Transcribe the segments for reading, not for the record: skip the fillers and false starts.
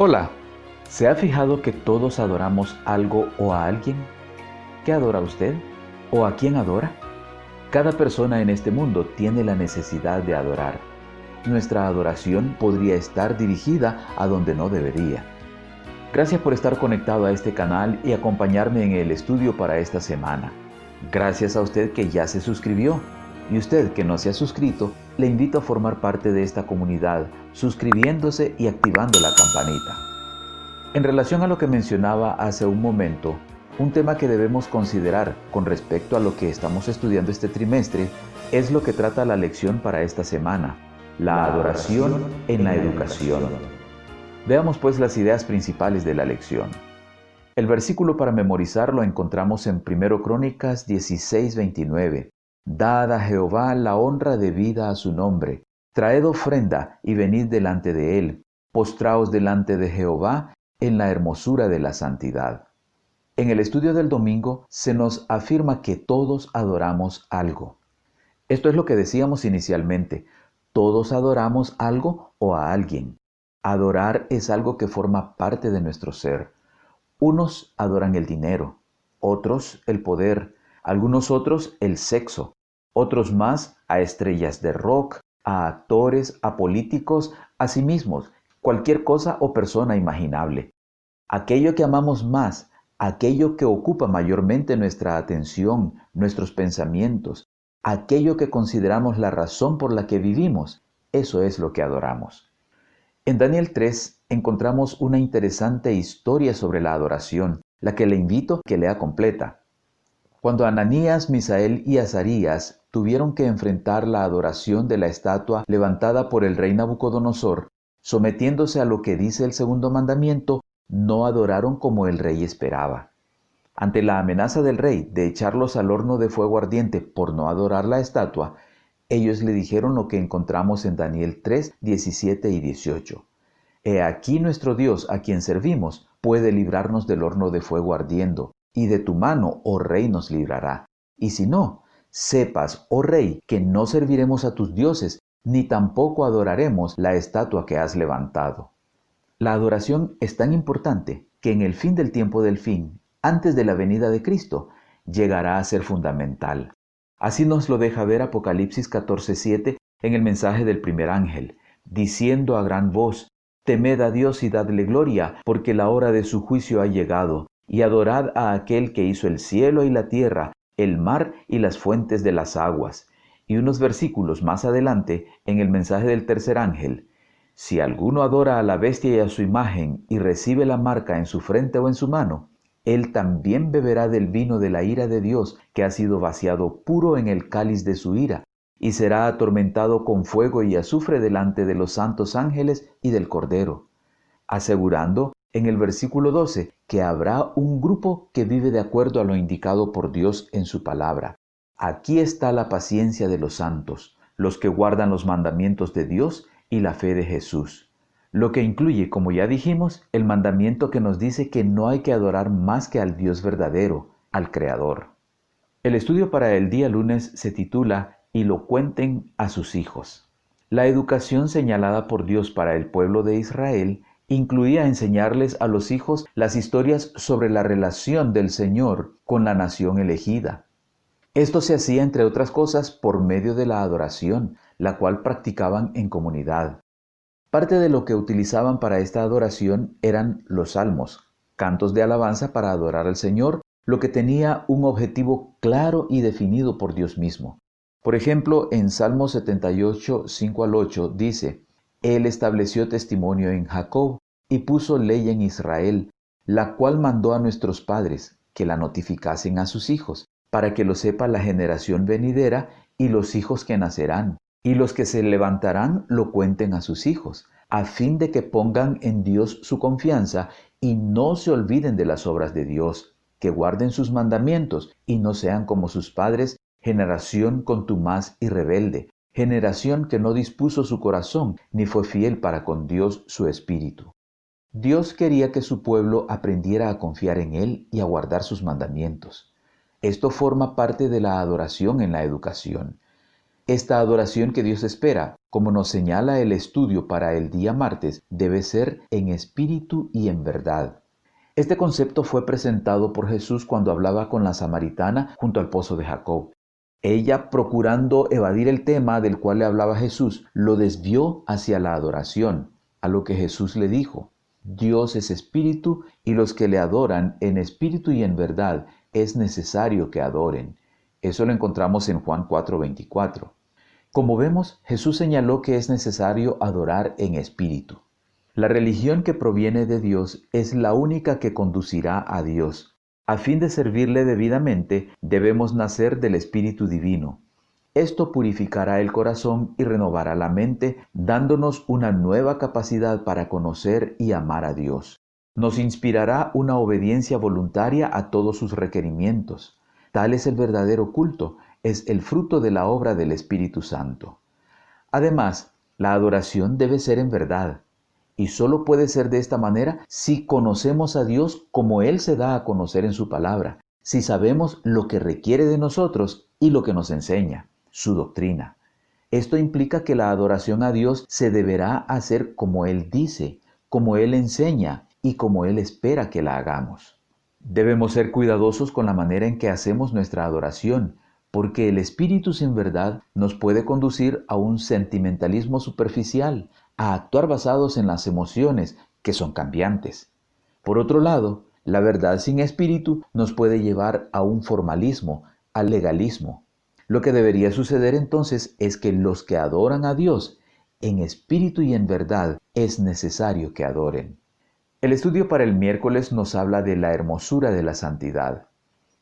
Hola, ¿se ha fijado que todos adoramos algo o a alguien? ¿Qué adora usted? ¿O a quién adora? Cada persona en este mundo tiene la necesidad de adorar. Nuestra adoración podría estar dirigida a donde no debería. Gracias por estar conectado a este canal y acompañarme en el estudio para esta semana. Gracias a usted que ya se suscribió. Y usted que no se ha suscrito, le invito a formar parte de esta comunidad, suscribiéndose y activando la campanita. En relación a lo que mencionaba hace un momento, un tema que debemos considerar con respecto a lo que estamos estudiando este trimestre es lo que trata la lección para esta semana, la adoración en la educación. Veamos pues las ideas principales de la lección. El versículo para memorizar lo encontramos en 1 Crónicas 16:29. Dad a Jehová la honra debida a su nombre. Traed ofrenda y venid delante de él. Postraos delante de Jehová en la hermosura de la santidad. En el estudio del domingo se nos afirma que todos adoramos algo. Esto es lo que decíamos inicialmente. Todos adoramos algo o a alguien. Adorar es algo que forma parte de nuestro ser. Unos adoran el dinero, otros el poder, algunos otros el sexo, otros más a estrellas de rock, a actores, a políticos, a sí mismos, cualquier cosa o persona imaginable. Aquello que amamos más, aquello que ocupa mayormente nuestra atención, nuestros pensamientos, aquello que consideramos la razón por la que vivimos, eso es lo que adoramos. En Daniel 3 encontramos una interesante historia sobre la adoración, la que le invito a que lea completa. Cuando Ananías, Misael y Azarías tuvieron que enfrentar la adoración de la estatua levantada por el rey Nabucodonosor, sometiéndose a lo que dice el segundo mandamiento, no adoraron como el rey esperaba. Ante la amenaza del rey de echarlos al horno de fuego ardiente por no adorar la estatua, ellos le dijeron lo que encontramos en Daniel 3, 17 y 18. He aquí nuestro Dios, a quien servimos, puede librarnos del horno de fuego ardiendo, y de tu mano, oh rey, nos librará. Y si no, sepas, oh rey, que no serviremos a tus dioses, ni tampoco adoraremos la estatua que has levantado. La adoración es tan importante que en el fin del tiempo del fin, antes de la venida de Cristo, llegará a ser fundamental. Así nos lo deja ver Apocalipsis 14:7 en el mensaje del primer ángel, diciendo a gran voz: Temed a Dios y dadle gloria, porque la hora de su juicio ha llegado, y adorad a aquel que hizo el cielo y la tierra, el mar y las fuentes de las aguas. Y unos versículos más adelante, en el mensaje del tercer ángel: Si alguno adora a la bestia y a su imagen, y recibe la marca en su frente o en su mano, él también beberá del vino de la ira de Dios, que ha sido vaciado puro en el cáliz de su ira, y será atormentado con fuego y azufre delante de los santos ángeles y del Cordero, asegurando en el versículo 12 que habrá un grupo que vive de acuerdo a lo indicado por Dios en su palabra. Aquí está la paciencia de los santos, los que guardan los mandamientos de Dios y la fe de Jesús. Lo que incluye, como ya dijimos, el mandamiento que nos dice que no hay que adorar más que al Dios verdadero, al Creador. El estudio para el día lunes se titula Y lo cuenten a sus hijos. La educación señalada por Dios para el pueblo de Israel incluía enseñarles a los hijos las historias sobre la relación del Señor con la nación elegida. Esto se hacía, entre otras cosas, por medio de la adoración, la cual practicaban en comunidad. Parte de lo que utilizaban para esta adoración eran los salmos, cantos de alabanza para adorar al Señor, lo que tenía un objetivo claro y definido por Dios mismo. Por ejemplo, en Salmo 78, 5 al 8 dice: Él estableció testimonio en Jacob y puso ley en Israel, la cual mandó a nuestros padres que la notificasen a sus hijos, para que lo sepa la generación venidera y los hijos que nacerán, y los que se levantarán lo cuenten a sus hijos, a fin de que pongan en Dios su confianza y no se olviden de las obras de Dios, que guarden sus mandamientos y no sean como sus padres, generación contumaz y rebelde, generación que no dispuso su corazón ni fue fiel para con Dios su espíritu. Dios quería que su pueblo aprendiera a confiar en Él y a guardar sus mandamientos. Esto forma parte de la adoración en la educación. Esta adoración que Dios espera Como nos señala el estudio para el día martes, debe ser en espíritu y en verdad. Este concepto fue presentado por Jesús cuando hablaba con la samaritana junto al pozo de Jacob. Ella, procurando evadir el tema del cual le hablaba Jesús, lo desvió hacia la adoración, a lo que Jesús le dijo: Dios es espíritu y los que le adoran en espíritu y en verdad es necesario que adoren. Eso lo encontramos en Juan 4:24. Como vemos, Jesús señaló que es necesario adorar en espíritu. La religión que proviene de Dios es la única que conducirá a Dios. A fin de servirle debidamente, debemos nacer del Espíritu Divino. Esto purificará el corazón y renovará la mente, dándonos una nueva capacidad para conocer y amar a Dios. Nos inspirará una obediencia voluntaria a todos sus requerimientos. Tal es el verdadero culto, es el fruto de la obra del Espíritu Santo. Además, la adoración debe ser en verdad. Y solo puede ser de esta manera si conocemos a Dios como Él se da a conocer en su palabra, si sabemos lo que requiere de nosotros y lo que nos enseña, su doctrina. Esto implica que la adoración a Dios se deberá hacer como Él dice, como Él enseña y como Él espera que la hagamos. Debemos ser cuidadosos con la manera en que hacemos nuestra adoración, porque el espíritu sin verdad nos puede conducir a un sentimentalismo superficial, a actuar basados en las emociones, que son cambiantes. Por otro lado, la verdad sin espíritu nos puede llevar a un formalismo, al legalismo. Lo que debería suceder entonces es que los que adoran a Dios en espíritu y en verdad es necesario que adoren. El estudio para el miércoles nos habla de la hermosura de la santidad.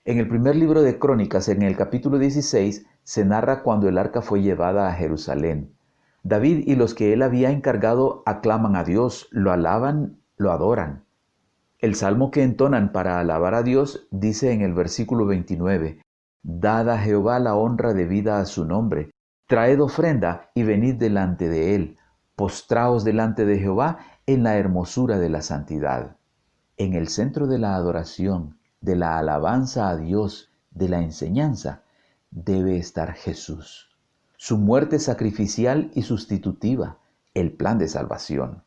En el primer libro de Crónicas, en el capítulo 16, se narra cuando el arca fue llevada a Jerusalén. David y los que él había encargado aclaman a Dios, lo alaban, lo adoran. El salmo que entonan para alabar a Dios dice en el versículo 29, «Dad a Jehová la honra debida a su nombre, traed ofrenda y venid delante de él, postraos delante de Jehová en la hermosura de la santidad». En el centro de la adoración, de la alabanza a Dios, de la enseñanza, debe estar Jesús. Su muerte sacrificial y sustitutiva, el plan de salvación,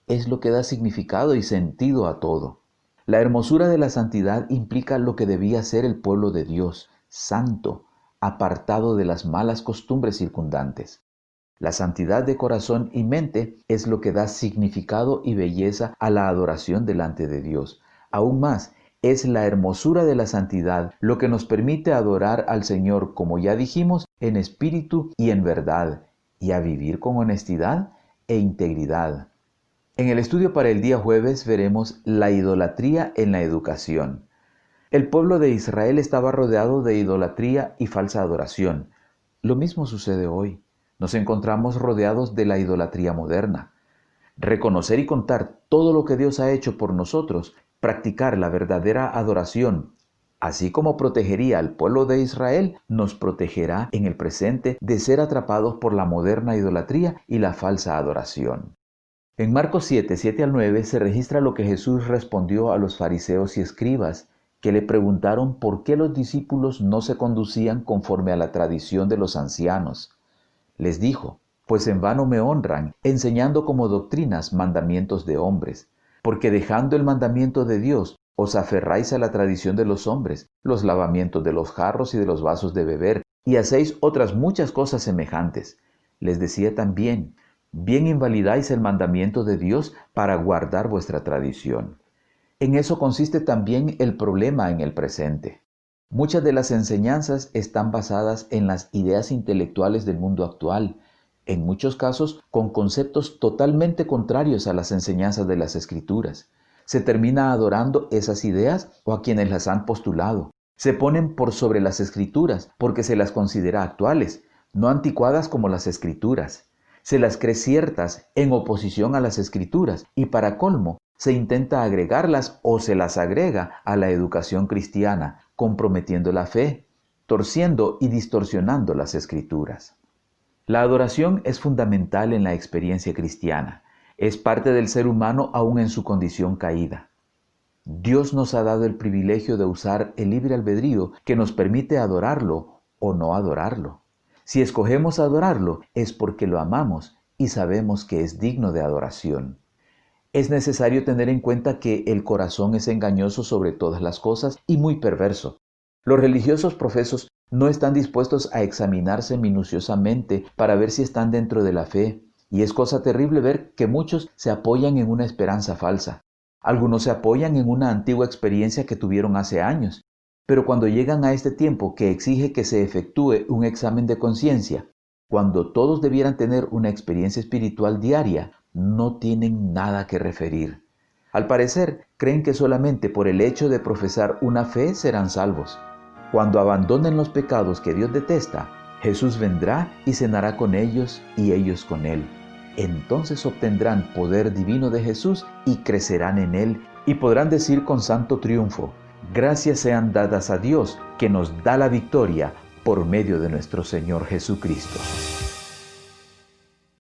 es lo que da significado y sentido a todo. La hermosura de la santidad implica lo que debía ser el pueblo de Dios, santo, apartado de las malas costumbres circundantes. La santidad de corazón y mente es lo que da significado y belleza a la adoración delante de Dios. Aún más, es la hermosura de la santidad lo que nos permite adorar al Señor, como ya dijimos, en espíritu y en verdad, y a vivir con honestidad e integridad. En el estudio para el día jueves veremos la idolatría en la educación. El pueblo de Israel estaba rodeado de idolatría y falsa adoración. Lo mismo sucede hoy. Nos encontramos rodeados de la idolatría moderna. Reconocer y contar todo lo que Dios ha hecho por nosotros, practicar la verdadera adoración, así como protegería al pueblo de Israel, nos protegerá en el presente de ser atrapados por la moderna idolatría y la falsa adoración. En Marcos 7:7-9 se registra lo que Jesús respondió a los fariseos y escribas, que le preguntaron por qué los discípulos no se conducían conforme a la tradición de los ancianos. Les dijo: pues en vano me honran, enseñando como doctrinas mandamientos de hombres, porque dejando el mandamiento de Dios, os aferráis a la tradición de los hombres, los lavamientos de los jarros y de los vasos de beber, y hacéis otras muchas cosas semejantes. Les decía también: bien invalidáis el mandamiento de Dios para guardar vuestra tradición. En eso consiste también el problema en el presente. Muchas de las enseñanzas están basadas en las ideas intelectuales del mundo actual, en muchos casos con conceptos totalmente contrarios a las enseñanzas de las Escrituras. Se termina adorando esas ideas o a quienes las han postulado. Se ponen por sobre las Escrituras porque se las considera actuales, no anticuadas como las Escrituras. Se las cree ciertas en oposición a las Escrituras y para colmo se intenta agregarlas o se las agrega a la educación cristiana, comprometiendo la fe, torciendo y distorsionando las Escrituras. La adoración es fundamental en la experiencia cristiana. Es parte del ser humano aún en su condición caída. Dios nos ha dado el privilegio de usar el libre albedrío que nos permite adorarlo o no adorarlo. Si escogemos adorarlo, es porque lo amamos y sabemos que es digno de adoración. Es necesario tener en cuenta que el corazón es engañoso sobre todas las cosas y muy perverso. Los religiosos profesos no están dispuestos a examinarse minuciosamente para ver si están dentro de la fe, y es cosa terrible ver que muchos se apoyan en una esperanza falsa. Algunos se apoyan en una antigua experiencia que tuvieron hace años, pero cuando llegan a este tiempo que exige que se efectúe un examen de conciencia, cuando todos debieran tener una experiencia espiritual diaria, no tienen nada que referir. Al parecer, creen que solamente por el hecho de profesar una fe serán salvos. Cuando abandonen los pecados que Dios detesta, Jesús vendrá y cenará con ellos y ellos con Él. Entonces obtendrán poder divino de Jesús y crecerán en Él y podrán decir con santo triunfo: gracias sean dadas a Dios que nos da la victoria por medio de nuestro Señor Jesucristo.